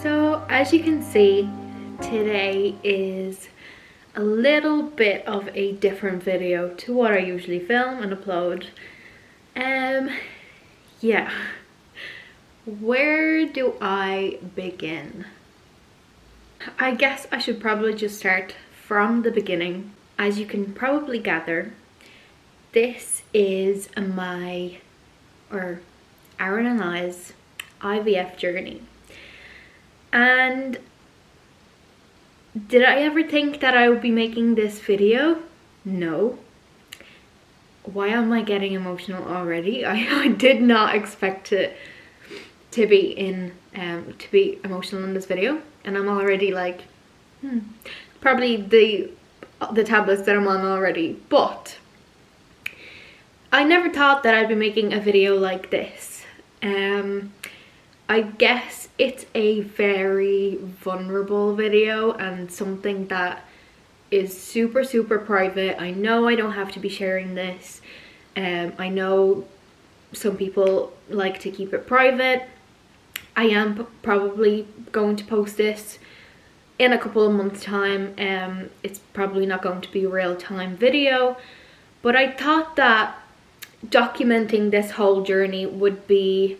So as you can see, today is a little bit of a different video to what I usually film and upload. Yeah, where do I begin? I guess I should probably just start from the beginning. As you can probably gather, this is Aaron and I's IVF journey. And did I ever think that I would be making this video? No. Why am I getting emotional already? I did not expect to be emotional in this video, and I'm already like, probably the tablets that I'm on already. But I never thought that I'd be making a video like this. I guess it's a very vulnerable video and something that is super private. I know I don't have to be sharing this. I know some people like to keep it private. I am probably going to post this in a couple of months' time. It's probably not going to be a real-time video, but I thought that documenting this whole journey would be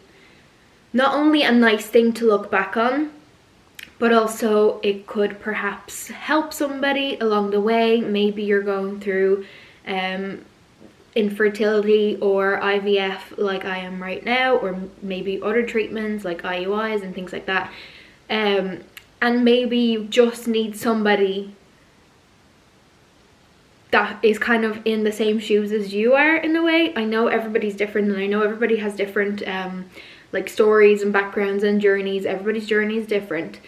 not only a nice thing to look back on, but also it could perhaps help somebody along the way. Maybe you're going through infertility or IVF like I am right now, or maybe other treatments like IUIs and things like that. And maybe you just need somebody that is kind of in the same shoes as you are in a way. I know everybody's different, and I know everybody has different like stories and backgrounds and journeys. Everybody's journey is different.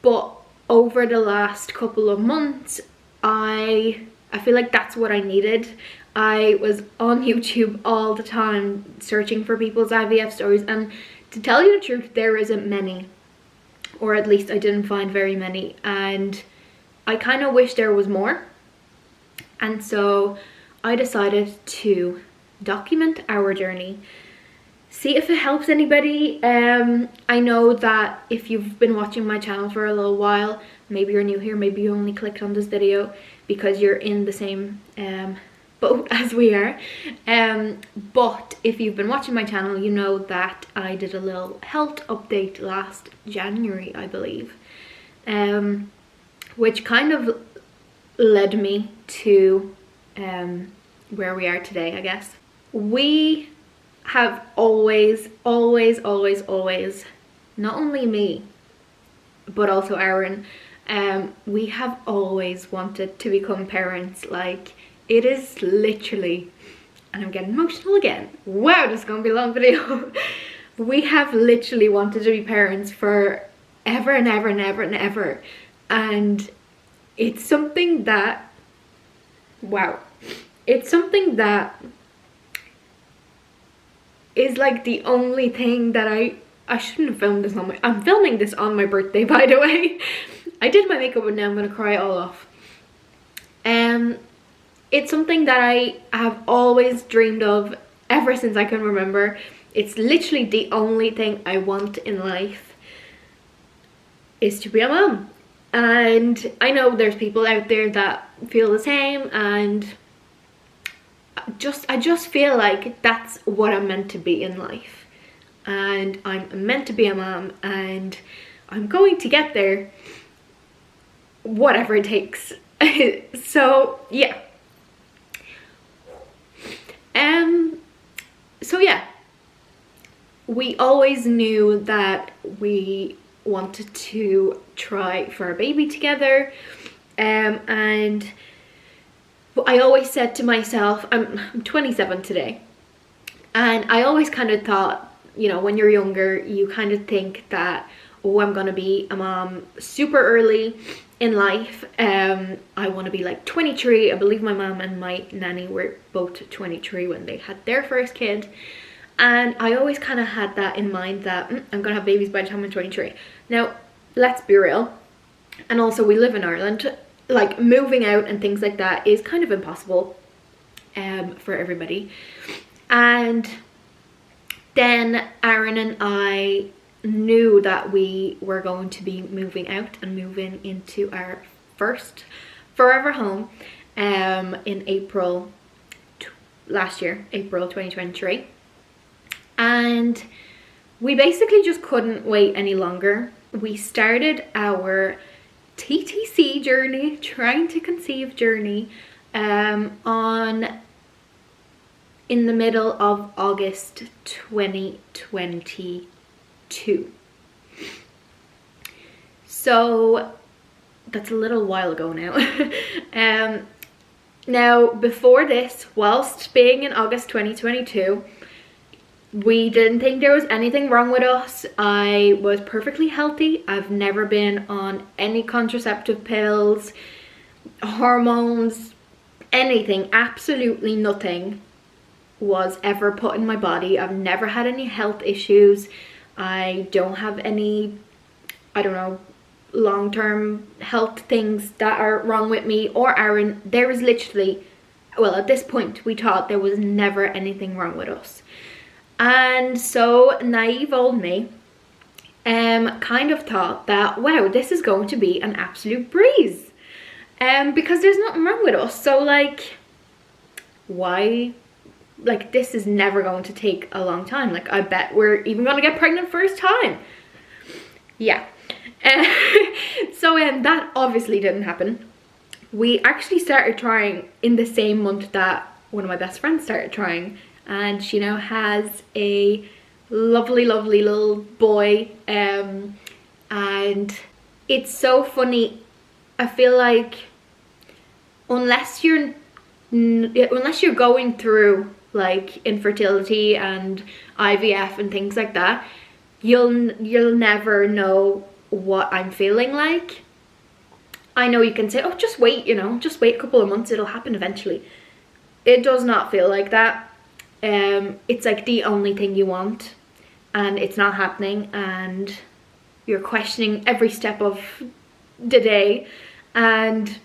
But over the last couple of months, I feel like that's what I needed. I was on YouTube all the time searching for people's IVF stories, and to tell you the truth, there isn't many, or at least I didn't find very many, and I kind of wish there was more. And so I decided to document our journey, see if it helps anybody. I know that if you've been watching my channel for a little while, maybe you're new here, maybe you only clicked on this video because you're in the same boat as we are. But if you've been watching my channel, you know that I did a little health update last January, I believe, which kind of led me to where we are today, I guess. We have always, not only me, but also Aaron, we have always wanted to become parents. Like, it is literally, and I'm getting emotional again. Wow, this is gonna be a long video. We have literally wanted to be parents for ever and ever and ever and ever. And it's something that, wow, it's something that is like the only thing that I shouldn't have filmed this on I'm filming this on my birthday, by the way. I did my makeup and now I'm gonna cry it all off. It's something that I have always dreamed of ever since I can remember. It's literally the only thing I want in life, is to be a mom. And I know there's people out there that feel the same, and I just feel like that's what I'm meant to be in life, and I'm meant to be a mom, and I'm going to get there, whatever it takes. So yeah. So yeah, we always knew that we wanted to try for a baby together, and I always said to myself, I'm 27 today, and I always kind of thought, you know, when you're younger, you kind of think that, oh, I'm gonna be a mom super early in life. I want to be like 23. I believe my mom and my nanny were both 23 when they had their first kid, and I always kind of had that in mind, that I'm gonna have babies by the time I'm 23. Now, let's be real, and also we live in Ireland. Like, moving out and things like that is kind of impossible for everybody. And then Aaron and I knew that we were going to be moving out and moving into our first forever home in April last year, April 2023. And we basically just couldn't wait any longer. We started our TTC journey, trying to conceive journey, in the middle of August 2022. So that's a little while ago now. Now, before this, whilst being in August 2022, we didn't think there was anything wrong with us. I was perfectly healthy. I've never been on any contraceptive pills, hormones, anything, absolutely nothing was ever put in my body. I've never had any health issues. I don't have any, I don't know, long-term health things that are wrong with me or Aaron. There was literally, well, at this point we thought there was never anything wrong with us. And so naive old me kind of thought that, wow, this is going to be an absolute breeze, because there's nothing wrong with us. So like, why, like, this is never going to take a long time. Like, I bet we're even gonna get pregnant first time. Yeah. So that obviously didn't happen. We actually started trying in the same month that one of my best friends started trying, and she now has a lovely little boy, and it's so funny. I feel like unless you're going through like infertility and IVF and things like that, you'll never know what I'm feeling like. I know you can say, oh, just wait, you know, just wait a couple of months, it'll happen eventually. It does not feel like that. It's like the only thing you want, and it's not happening, and you're questioning every step of the day. And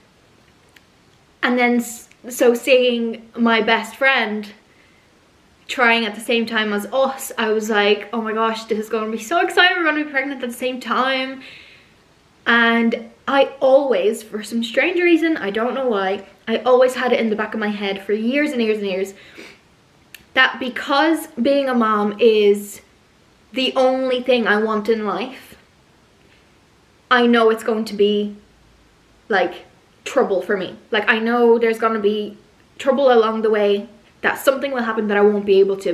then so seeing my best friend trying at the same time as us, I was like, oh my gosh, this is going to be so exciting, we're going to be pregnant at the same time. And I always, for some strange reason, I don't know why, I always had it in the back of my head for years and years and years that because being a mom is the only thing I want in life, I know it's going to be like trouble for me. Like, I know there's going to be trouble along the way, that something will happen that I won't be able to,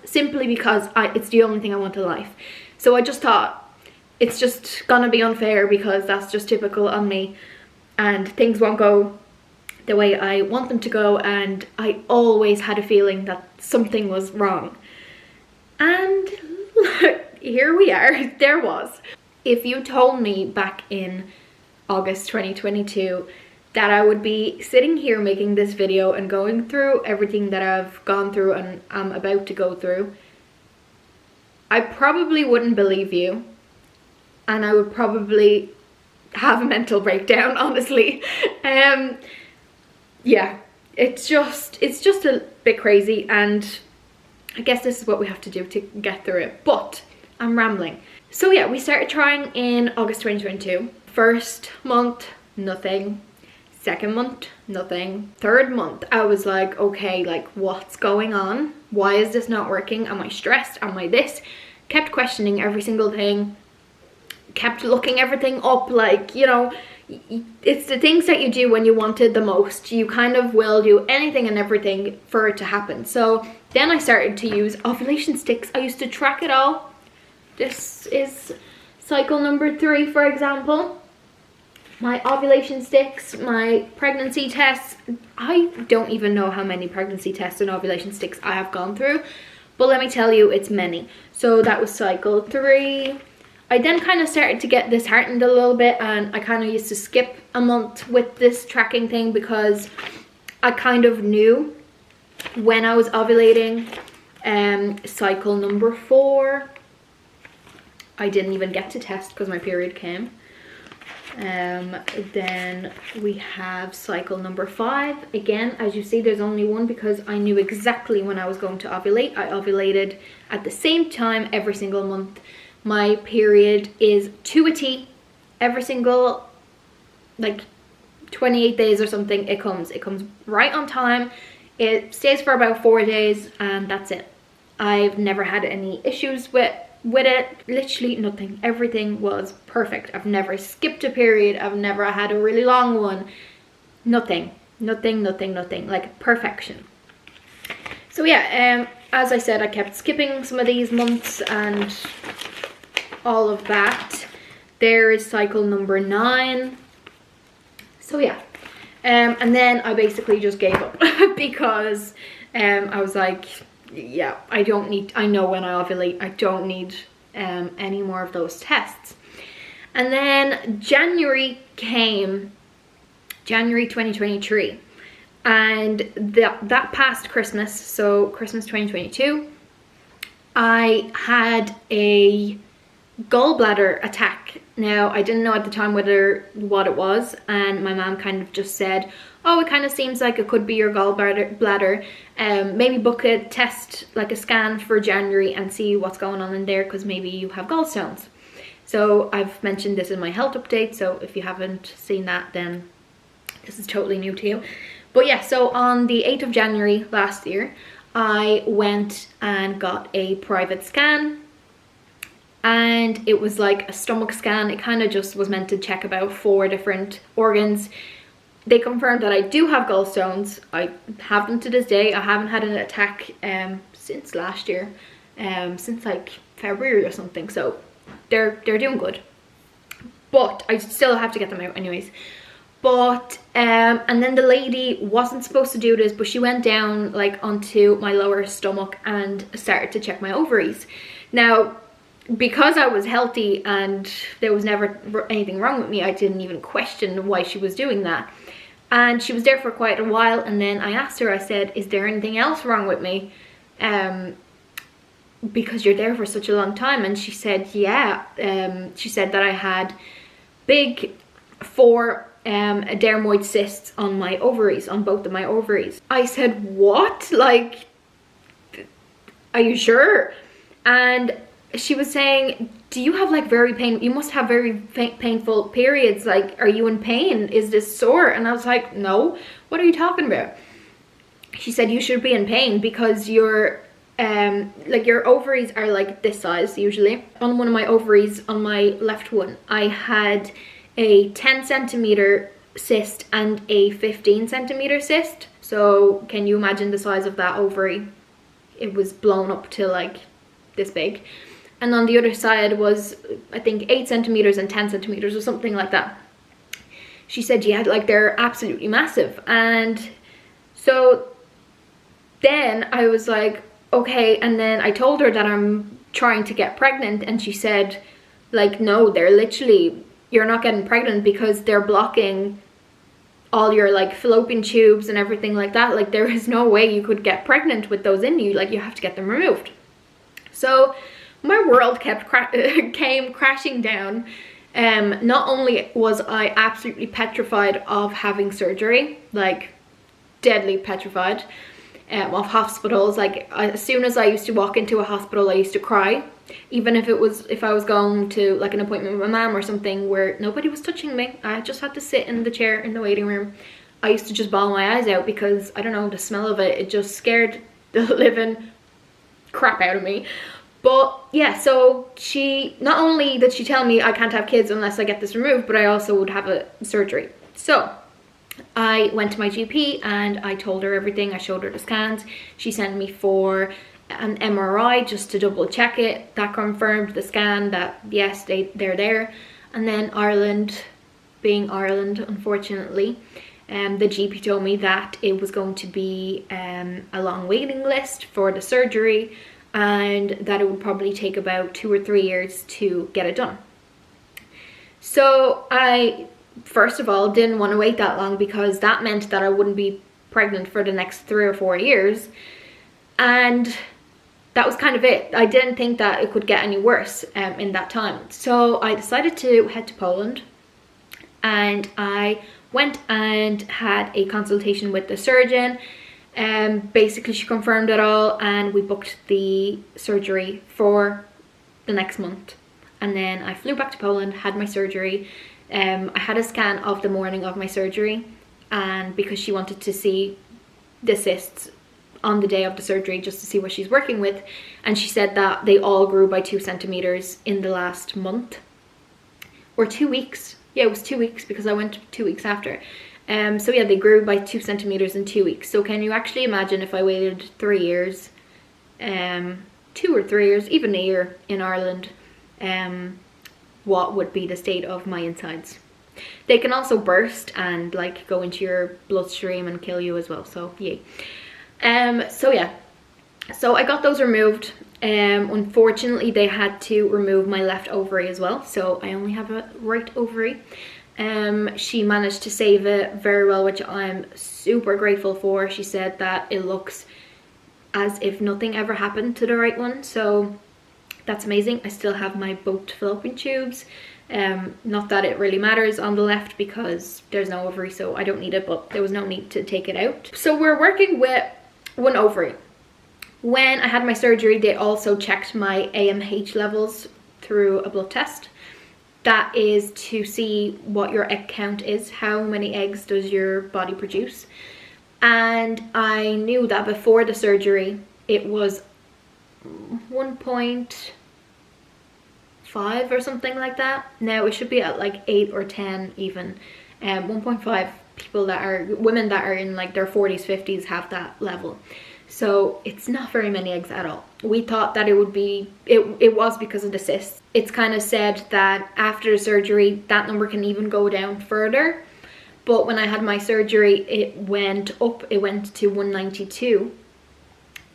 simply because it's the only thing I want in life. So I just thought, it's just gonna be unfair because that's just typical on me, and things won't go the way I want them to go, and I always had a feeling that something was wrong. And here we are, there was. If you told me back in August 2022 that I would be sitting here making this video and going through everything that I've gone through and I'm about to go through, I probably wouldn't believe you, and I would probably have a mental breakdown, honestly. Yeah, it's just a bit crazy, and I guess this is what we have to do to get through it, but I'm rambling. So yeah, we started trying in August 2022. First month, nothing. Second month, nothing. Third month, I was like, okay, like, what's going on? Why is this not working? Am I stressed? Am I this? Kept questioning every single thing. Kept looking everything up, like, you know, it's the things that you do when you want it the most. You kind of will do anything and everything for it to happen. So then I started to use ovulation sticks. I used to track it all. This is cycle number 3, for example. My ovulation sticks, my pregnancy tests. I don't even know how many pregnancy tests and ovulation sticks I have gone through, but let me tell you, it's many. So that was cycle 3. I then kind of started to get disheartened a little bit, and I kind of used to skip a month with this tracking thing because I kind of knew when I was ovulating. Cycle number 4, I didn't even get to test because my period came. Then we have cycle number 5. Again, as you see, there's only one because I knew exactly when I was going to ovulate. I ovulated at the same time every single month. My period is to a T. Every single, like, 28 days or something, it comes right on time. It stays for about 4 days, and that's it. I've never had any issues with it. Literally nothing. Everything was perfect. I've never skipped a period. I've never had a really long one. Nothing, like perfection. So yeah, as I said, I kept skipping some of these months and all of that. There is cycle number 9. So yeah, and then I basically just gave up because I was like, yeah, I know when I ovulate, I don't need any more of those tests. And then January came, January 2023, and that past Christmas, so Christmas 2022, I had a gallbladder attack. Now, I didn't know at the time what it was, and my mom kind of just said, oh, it kind of seems like it could be your gallbladder. Maybe book a test, like a scan for January, and see what's going on in there, because maybe you have gallstones. So I've mentioned this in my health update, so if you haven't seen that, then this is totally new to you. But yeah, so on the 8th of January last year, I went and got a private scan, and it was like a stomach scan. It kind of just was meant to check about 4 different organs. They confirmed that I do have gallstones. I have them to this day. I haven't had an attack since last year, since like February or something, so they're doing good. But I still have to get them out anyways. But and then the lady wasn't supposed to do this, but she went down like onto my lower stomach and started to check my ovaries. Now, because I was healthy and there was never anything wrong with me, I didn't even question why she was doing that. And she was there for quite a while, and then I asked her, I said, is there anything else wrong with me? Because you're there for such a long time. And she said, yeah. She said that I had big 4 dermoid cysts on my ovaries, on both of my ovaries. I said, what? Like, are you sure? And she was saying, do you have like you must have very painful periods. Like, are you in pain? Is this sore? And I was like, no, what are you talking about? She said, you should be in pain because your ovaries are like this size usually. On one of my ovaries, on my left one, I had a 10 centimeter cyst and a 15 centimeter cyst. So can you imagine the size of that ovary? It was blown up to like this big. And on the other side was, I think, 8 centimeters and 10 centimeters or something like that. She said, yeah, like they're absolutely massive. And so then I was like, okay. And then I told her that I'm trying to get pregnant, and she said, like, no, they're literally, you're not getting pregnant because they're blocking all your like fallopian tubes and everything like that. Like, there is no way you could get pregnant with those in you. Like, you have to get them removed. So my world came crashing down. Not only was I absolutely petrified of having surgery, like deadly petrified of hospitals. Like, as soon as I used to walk into a hospital, I used to cry. Even if I was going to like an appointment with my mom or something where nobody was touching me, I just had to sit in the chair in the waiting room. I used to just bawl my eyes out because, I don't know, the smell of it just scared the living crap out of me. But yeah, so not only did she tell me I can't have kids unless I get this removed, but I also would have a surgery. So I went to my GP and I told her everything. I showed her the scans. She sent me for an MRI just to double check it. That confirmed the scan that yes, they're there. And then Ireland, being Ireland, unfortunately, the GP told me that it was going to be a long waiting list for the surgery, and that it would probably take about 2 or 3 years to get it done. So I, first of all, didn't want to wait that long because that meant that I wouldn't be pregnant for the next 3 or 4 years. And that was kind of it. I didn't think that it could get any worse in that time. So I decided to head to Poland, and I went and had a consultation with the surgeon. Basically she confirmed it all, and we booked the surgery for the next month. and then I flew back to Poland, had my surgery. I had a scan of the morning of my surgery, and because she wanted to see the cysts on the day of the surgery just to see what she's working with, and she said that they all grew by 2 centimeters in the last month or 2 weeks. Yeah, it was 2 weeks because I went 2 weeks after. So yeah, they grew by 2 centimeters in 2 weeks. So can you actually imagine if I waited 3 years, 2 or 3 years, even a year in Ireland, what would be the state of my insides? They can also burst and like go into your bloodstream and kill you as well, so yay. So yeah, so I got those removed. Unfortunately they had to remove my left ovary as well, so I only have a right ovary. She managed to save it very well, which I'm super grateful for. She said that it looks as if nothing ever happened to the right one, so that's amazing. I still have my both fallopian tubes. Not that it really matters on the left because there's no ovary, so I don't need it, but there was no need to take it out. So we're working with one ovary. When I had my surgery, they also checked my AMH levels through a blood test. That is to see what your egg count is, how many eggs does your body produce. And I knew that before the surgery it was 1.5 or something like that. Now it should be at like 8 or 10 even. 1.5 women that are in like their 40s, 50s have that level. So it's not very many eggs at all. We thought that it would be, it was because of the cysts. It's kind of said that after the surgery, that number can even go down further. But when I had my surgery, it went up, it went to 192.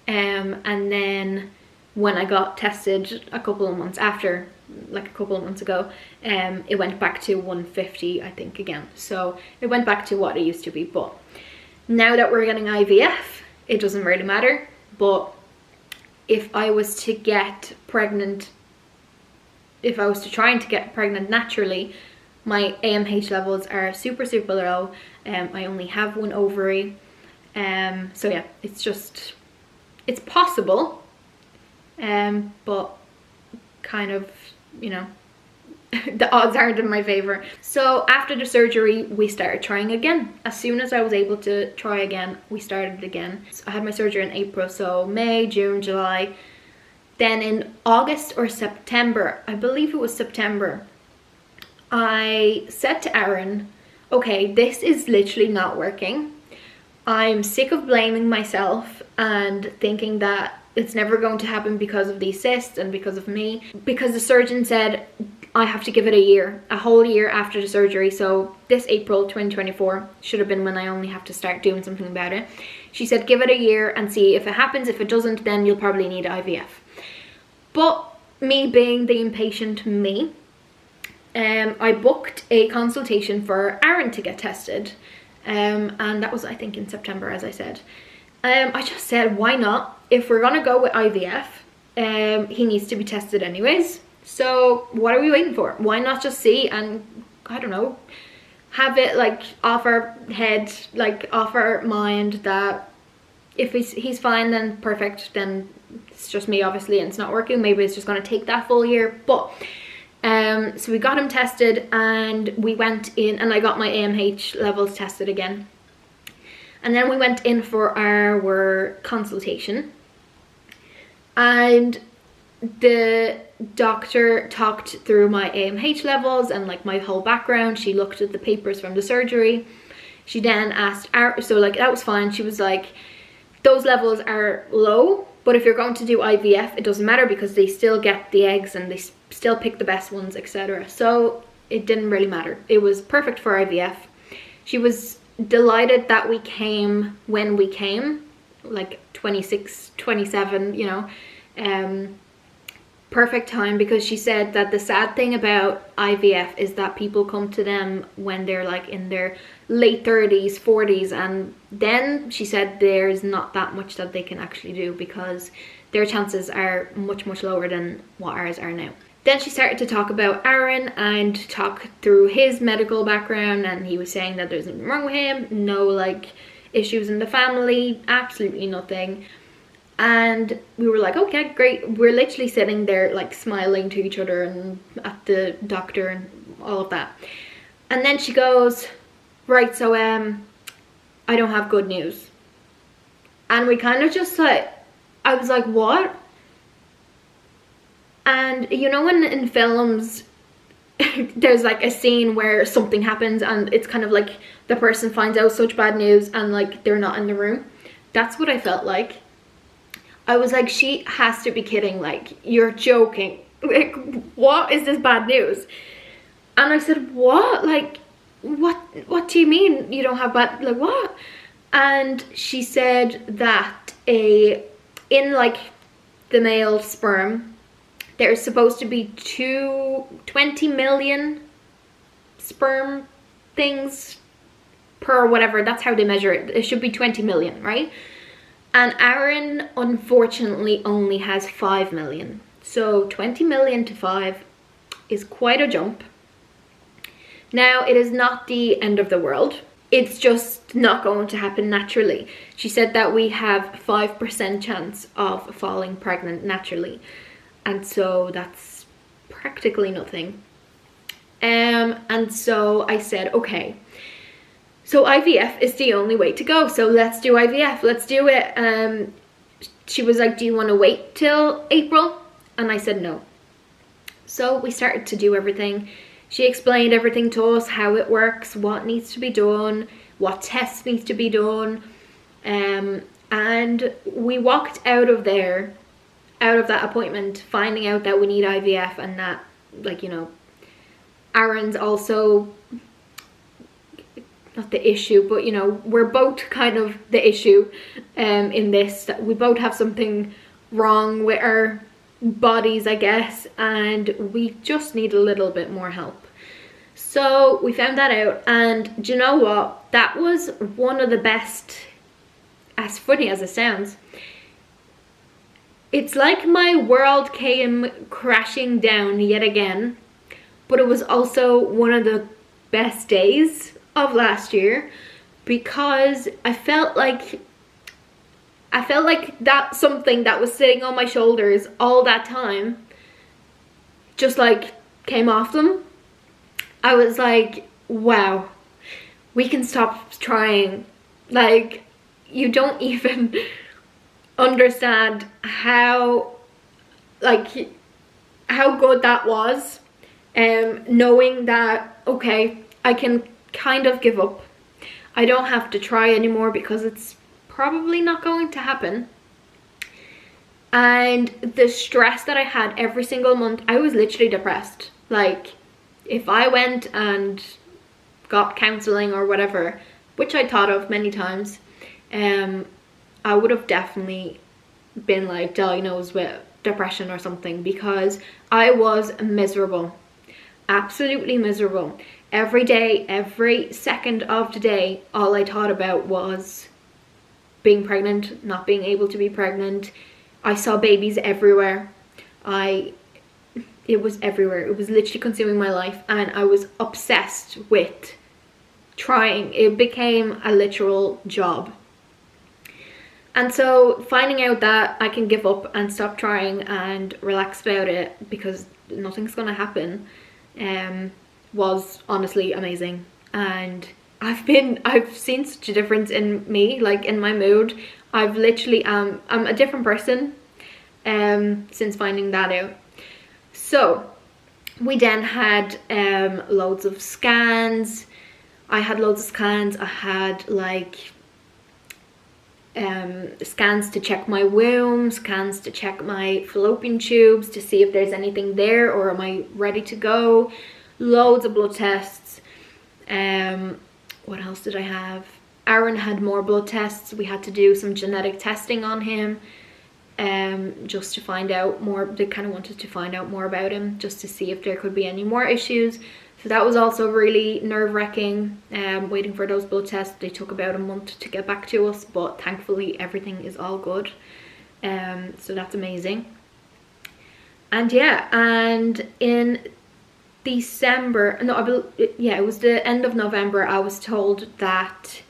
And then when I got tested a couple of months after, like a couple of months ago, it went back to 150, I think, again. So it went back to what it used to be. But now that we're getting IVF, it doesn't really matter. But if I was to get pregnant, if I was to try to get pregnant naturally, my AMH levels are super low. I only have one ovary. So yeah, it's possible, but kind of, you know, the odds aren't in my favor. So after the surgery, we started trying again. As soon as I was able to try again, we started again. So I had my surgery in April, so May, June, July. Then in August or September, I believe it was September, I said to Aaron, okay, this is literally not working. I'm sick of blaming myself and thinking that it's never going to happen because of these cysts and because of me. Because the surgeon said I have to give it a year, a whole year after the surgery. So this April 2024 should have been when I only have to start doing something about it. She said give it a year and see if it happens. If it doesn't, then you'll probably need IVF. But me being the impatient me, I booked a consultation for Aaron to get tested. And that was, I think, in September, as I said. I just said, why not? If we're gonna go with IVF, he needs to be tested anyways. So what are we waiting for? Why not just see and, I don't know, have it like off our head, like off our mind that if he's fine, then perfect. Then it's just me, obviously, and it's not working. Maybe it's just gonna take that full year. But so we got him tested and we went in, and I got my AMH levels tested again. And then we went in for our consultation, and the doctor talked through my AMH levels and like my whole background. She looked at the papers from the surgery. She then asked, so like that was fine. She was like, those levels are low, but if you're going to do IVF, it doesn't matter because they still get the eggs and they still pick the best ones, etc. So it didn't really matter. It was perfect for IVF. She was delighted that we came when we came, like 26, 27, you know, perfect time, because she said that the sad thing about IVF is that people come to them when they're like in their late 30s, 40s, and then she said there's not that much that they can actually do because their chances are much lower than what ours are now. Then she started to talk about Aaron and talk through his medical background, and he was saying that there's nothing wrong with him, no like issues in the family, absolutely nothing. And we were like, okay, great. We're literally sitting there like smiling to each other and at the doctor and all of that. And then she goes, right, so I don't have good news. And we kind of just like, I was like, what? And you know when in films there's like a scene where something happens and it's kind of like the person finds out such bad news and like they're not in the room? That's what I felt like. I was like, she has to be kidding, like, you're joking. Like, what is this bad news? And I said, what? Like, what do you mean you don't have bad, like, what? And she said that in like the male sperm, there's supposed to be 20 million sperm things per whatever, that's how they measure it. It should be 20 million, right? And Aaron unfortunately only has 5 million. So 20 million to 5 is quite a jump. Now, it is not the end of the world. It's just not going to happen naturally. She said that we have 5% chance of falling pregnant naturally. And so that's practically nothing. And so I said, okay, so IVF is the only way to go. So let's do IVF, let's do it. She was like, do you want to wait till April? And I said no. So we started to do everything. She explained everything to us, how it works, what needs to be done, what tests needs to be done. And we walked out of there, out of that appointment, finding out that we need IVF and that, like, you know, Aaron's also not the issue, but, you know, we're both kind of the issue in this, that we both have something wrong with our bodies, I guess, and we just need a little bit more help. So we found that out, and do you know what? That was one of the best, as funny as it sounds, it's like my world came crashing down yet again, but it was also one of the best days of last year, because I felt like that something that was sitting on my shoulders all that time just like came off them. I was like, wow, we can stop trying. Like, you don't even understand how good that was. Knowing that, okay, I can kind of give up. I don't have to try anymore because it's probably not going to happen. And the stress that I had every single month, I was literally depressed. Like, if I went and got counseling or whatever, which I thought of many times, I would have definitely been like diagnosed with depression or something, because I was miserable, absolutely miserable. Every day, every second of the day, all I thought about was being pregnant, not being able to be pregnant. I saw babies everywhere. It was everywhere. It was literally consuming my life, and I was obsessed with trying. It became a literal job. And so finding out that I can give up and stop trying and relax about it because nothing's gonna happen was honestly amazing. And I've seen such a difference in me, like in my mood. I've literally I'm a different person since finding that out. So we then had loads of scans. I had loads of scans. I had like scans to check my womb, scans to check my fallopian tubes to see if there's anything there, or am I ready to go. Loads of blood tests. What else did I have? Aaron had more blood tests. We had to do some genetic testing on him, just to find out more. They kind of wanted to find out more about him, just to see if there could be any more issues. So that was also really nerve-wracking, waiting for those blood tests. They took about a month to get back to us, but thankfully everything is all good. So that's amazing. And yeah, and in December, no, yeah, it was the end of November, I was told that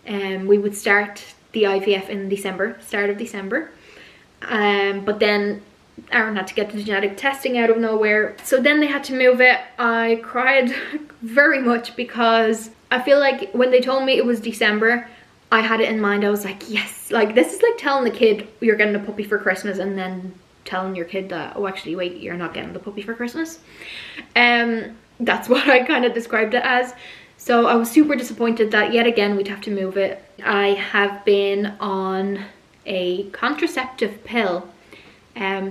we would start the IVF in December, start of December. But then Aaron had to get the genetic testing out of nowhere, so then they had to move it. I cried very much because I feel like when they told me it was December, I had it in mind. I was like, yes, like this is like telling the kid you're getting a puppy for Christmas and then telling your kid that, oh actually wait, you're not getting the puppy for Christmas. That's what I kind of described it as. So I was super disappointed that yet again we'd have to move it. I have been on a contraceptive pill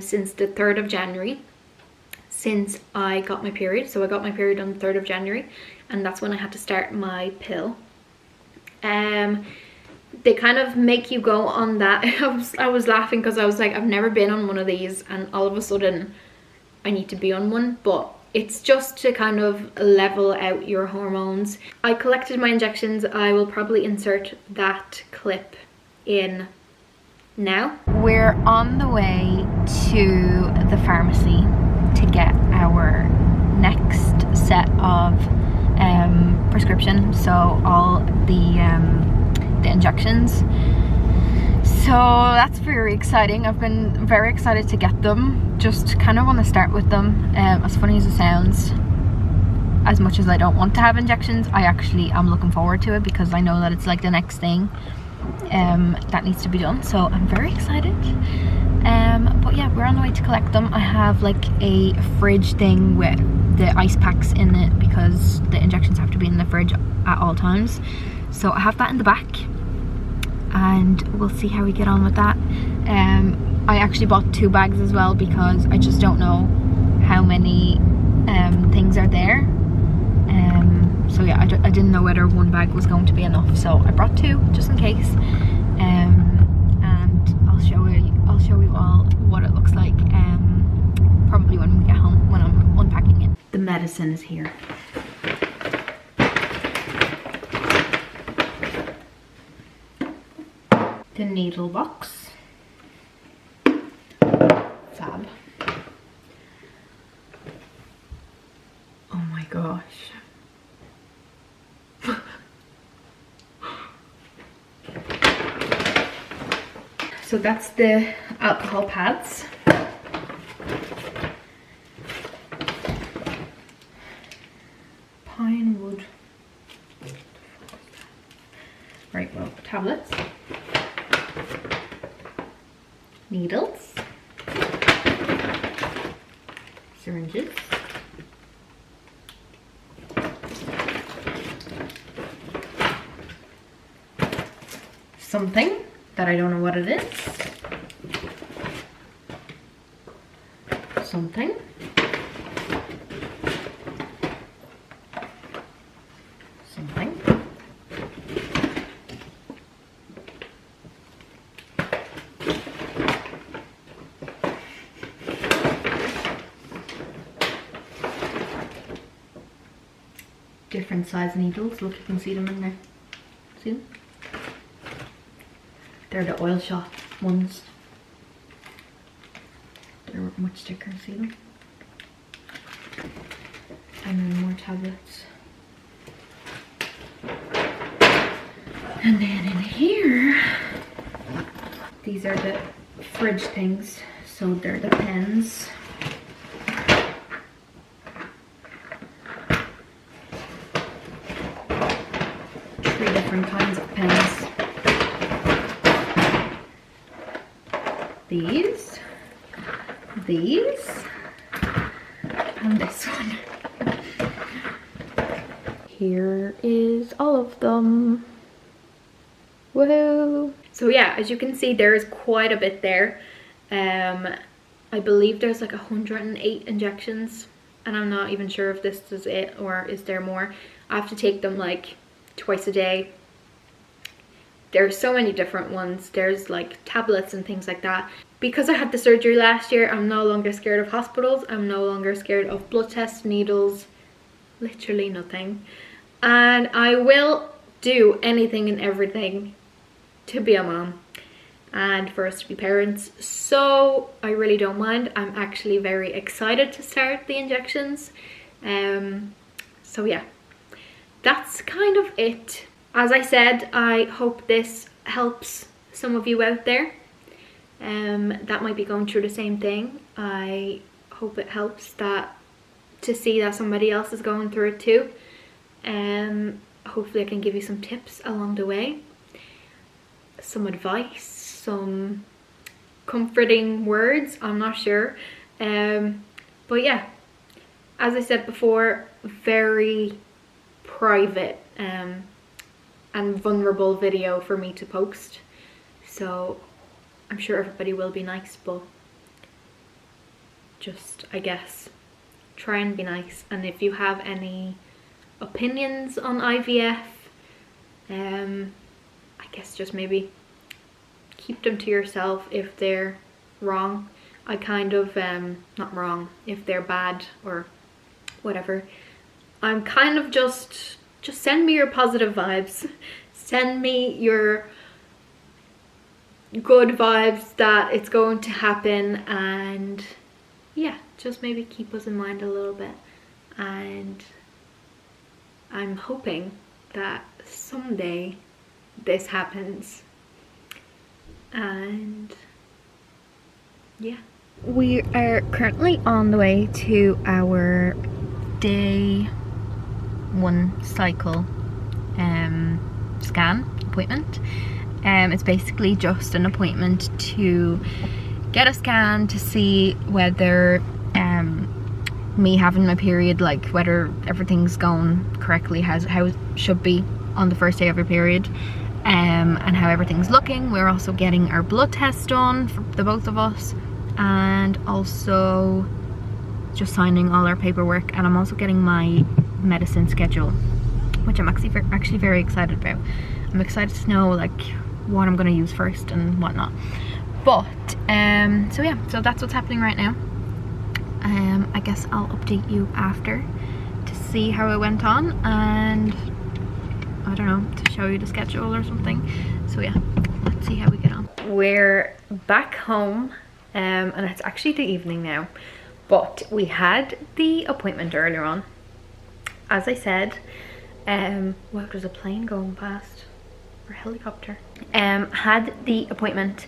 since the 3rd of January, since I got my period. So I got my period on the 3rd of January, and that's when I had to start my pill. They kind of make you go on that. I was laughing because I was like, I've never been on one of these, and all of a sudden I need to be on one, but it's just to kind of level out your hormones. I collected my injections. I will probably insert that clip in now. We're on the way to the pharmacy to get our next set of prescription, so all the injections. So that's very exciting. I've been very excited to get them. Just kind of want to start with them. As funny as it sounds, as much as I don't want to have injections, I actually am looking forward to it because I know that it's like the next thing that needs to be done. So I'm very excited. But yeah, we're on the way to collect them. I have like a fridge thing with the ice packs in it because the injections have to be in the fridge at all times. So I have that in the back, and we'll see how we get on with that. I actually bought 2 bags as well because I just don't know how many things are there. So yeah, I didn't know whether 1 bag was going to be enough, so I brought 2 just in case. And I'll show you all what it looks like probably when we get home, when I'm unpacking it. The medicine is here. The needle box. Fab. Oh my gosh. So that's the alcohol pads. Pine wood. Right, well, tablets. Needles. Syringes. Something that I don't know what it is. Something. Something. Different size needles. Look, you can see them in there. See them? They're the oil shot ones. They're much thicker, see them? And then more tablets. And then in here, these are the fridge things. So they're the pens. Three different kinds of pens. These, and this one. Here is all of them. Woohoo! So yeah, as you can see, there is quite a bit there. I believe there's like 108 injections, and I'm not even sure if this is it or is there more. I have to take them like twice a day. There's so many different ones. There's like tablets and things like that. Because I had the surgery last year, I'm no longer scared of hospitals. I'm no longer scared of blood tests, needles, literally nothing. And I will do anything and everything to be a mom and for us to be parents. So I really don't mind. I'm actually very excited to start the injections. So yeah, that's kind of it. As I said, I hope this helps some of you out there. that might be going through the same thing. I hope it helps that to see that somebody else is going through it too. Hopefully I can give you some tips along the way, some advice, some comforting words, I'm not sure. But yeah, as I said before, very private and vulnerable video for me to post, so I'm sure everybody will be nice, but just, I guess, try and be nice. And if you have any opinions on IVF, I guess just maybe keep them to yourself if they're wrong. I kind of, not wrong, if they're bad or whatever. I'm kind of just send me your positive vibes. Send me your good vibes that it's going to happen, and yeah, just maybe keep us in mind a little bit. And I'm hoping that someday this happens. And yeah, we are currently on the way to our day 1 cycle scan appointment. It's basically just an appointment to get a scan to see whether me having my period, like whether everything's going correctly, how it should be on the first day of your period, and how everything's looking. We're also getting our blood test done for the both of us, and also just signing all our paperwork. And I'm also getting my medicine schedule, which I'm actually very excited about. I'm excited to know like what I'm going to use first and whatnot. But so yeah, so that's what's happening right now. I guess I'll update you after to see how it went on, and I don't know, to show you the schedule or something. So yeah, let's see how we get on. We're back home, and it's actually the evening now, but we had the appointment earlier on. As I said, well, there's a plane going past, or a helicopter. Had the appointment.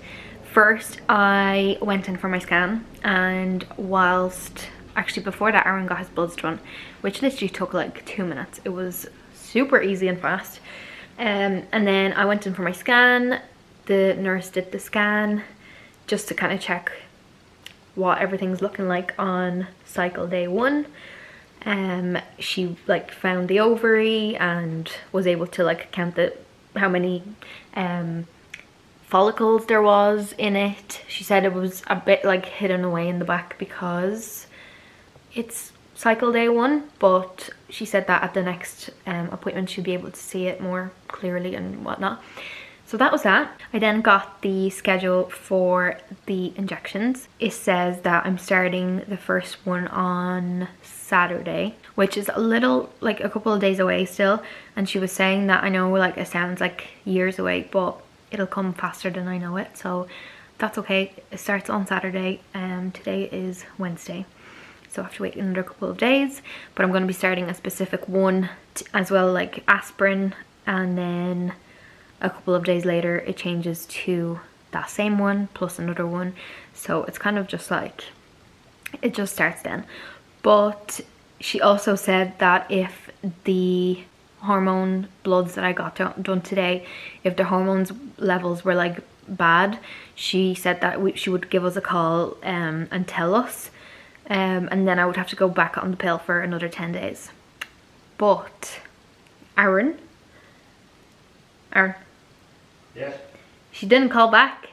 First, I went in for my scan, and whilst, actually before that, Aaron got his bloods done, which literally took like 2 minutes. It was super easy and fast. And then I went in for my scan. The nurse did the scan just to kind of check what everything's looking like on cycle day 1. She like found the ovary and was able to like count how many follicles there was in it. She said it was a bit like hidden away in the back because it's cycle day 1, but she said that at the next appointment she'll be able to see it more clearly and whatnot. So that was that. I then got the schedule for the injections. It says that I'm starting the first one on Saturday, which is a little, like a couple of days away still. And she was saying that, I know like it sounds like years away, but it'll come faster than I know it, so that's okay. It starts on Saturday, and today is Wednesday, so I have to wait another couple of days. But I'm going to be starting a specific one as well, like aspirin, and then a couple of days later it changes to that same one plus another one. So it's kind of just like, it just starts then. But she also said that if the hormone bloods that I got done today, if the hormones levels were like bad, she said that she would give us a call and tell us, and then I would have to go back on the pill for another 10 days. But Aaron, yes, she didn't call back,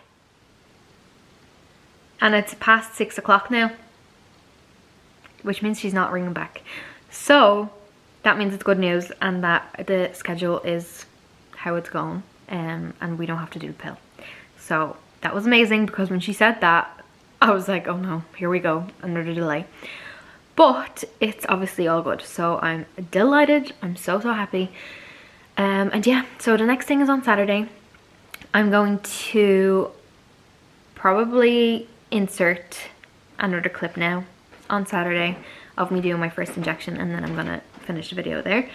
and it's past 6 o'clock now, which means she's not ringing back. So that means it's good news, and that the schedule is how it's going, and we don't have to do the pill. So that was amazing, because when she said that, I was like, oh no, here we go, another delay. But it's obviously all good, so I'm delighted. I'm so happy. And yeah, so the next thing is on Saturday. I'm going to probably insert another clip now on Saturday of me doing my first injection, and then I'm gonna finish the video there.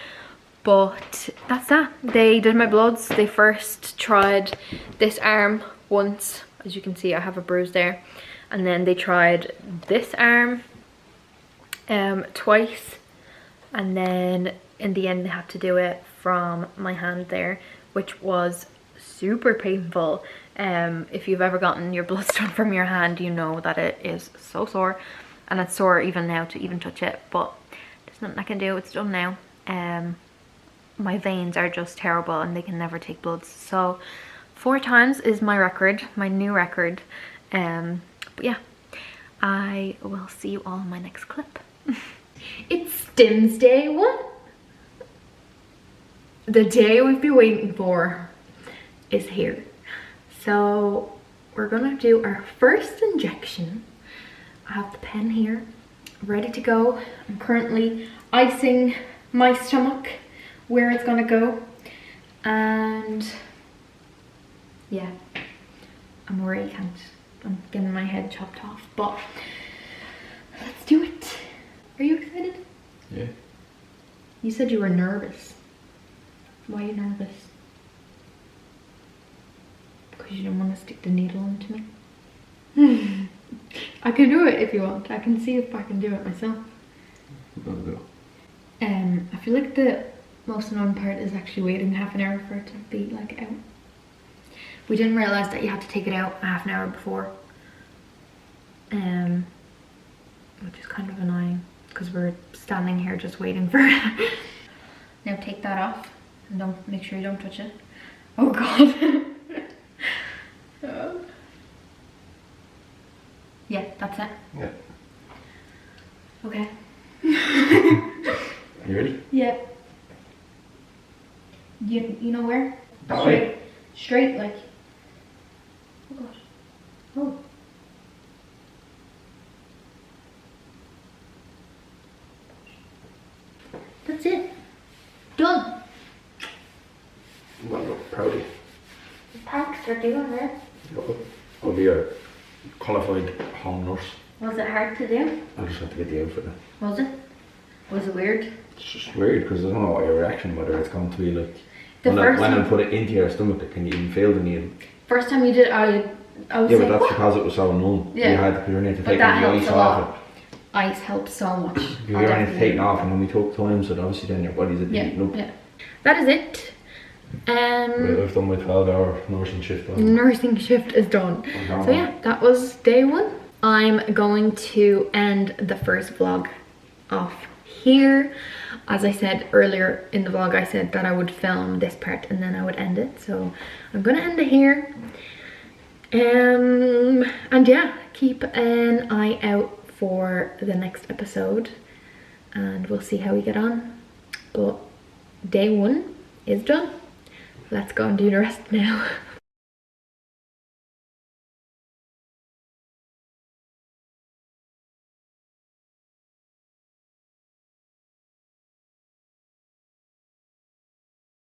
But that's that. They did my bloods. They first tried this arm once As you can see, I have a bruise there. And then they tried this arm twice, and then in the end they had to do it from my hand there, which was super painful. If you've ever gotten your bloods done from your hand, you know that it is so sore, and it's sore even now to even touch it, but there's nothing I can do. It's done now. My veins are just terrible and they can never take bloods, so 4 times is my record, my new record. But yeah, I will see you all in my next clip. It's Stims Day 1. The day we've been waiting for is here. So we're gonna do our first injection. I have the pen here, ready to go. I'm currently icing my stomach where it's gonna go. And yeah, I'm worried I'm getting my head chopped off, but let's do it. Are you excited? Yeah. You said you were nervous. Why are you nervous? Because you don't want to stick the needle into me? I can do it if you want. I can see if I can do it myself. I feel like the most annoying part is actually waiting half an hour for it to be like out. We didn't realise that you had to take it out half an hour before. Which is kind of annoying because we're standing here just waiting for it. Now take that off and don't make sure you don't touch it. Oh god. Yeah, that's it. Yeah. Okay. You ready? Yeah. You know where? That Straight. way. Straight, like. Oh god. Oh. That's it. Done. Well, look, proud of you. Thanks for doing it. I'll be a qualified home nurse. Was it hard to do? I just have to get the outfit now. Was it? Was it weird? It's just weird because I don't know what your reaction, whether it's going to be like The when first I time- put it into your stomach, can you even feel the needle? First time you did it, I was Yeah, like, but that's what? because it was so numb. Yeah. You had to, you need to But take that the helps ice a off lot. Ice helps so much. it. You only need to take it off, and then we took time, so that obviously then your body's Yeah, eating up. yeah. That is it. Well, I've done my 12-hour nursing shift. Nursing shift is done. So yeah, that was day 1. I'm going to end the first vlog off here. As I said earlier in the vlog, I said that I would film this part and then I would end it. So I'm gonna end it here. And yeah, keep an eye out for the next episode and we'll see how we get on. But day 1 is done. Let's go and do the rest now.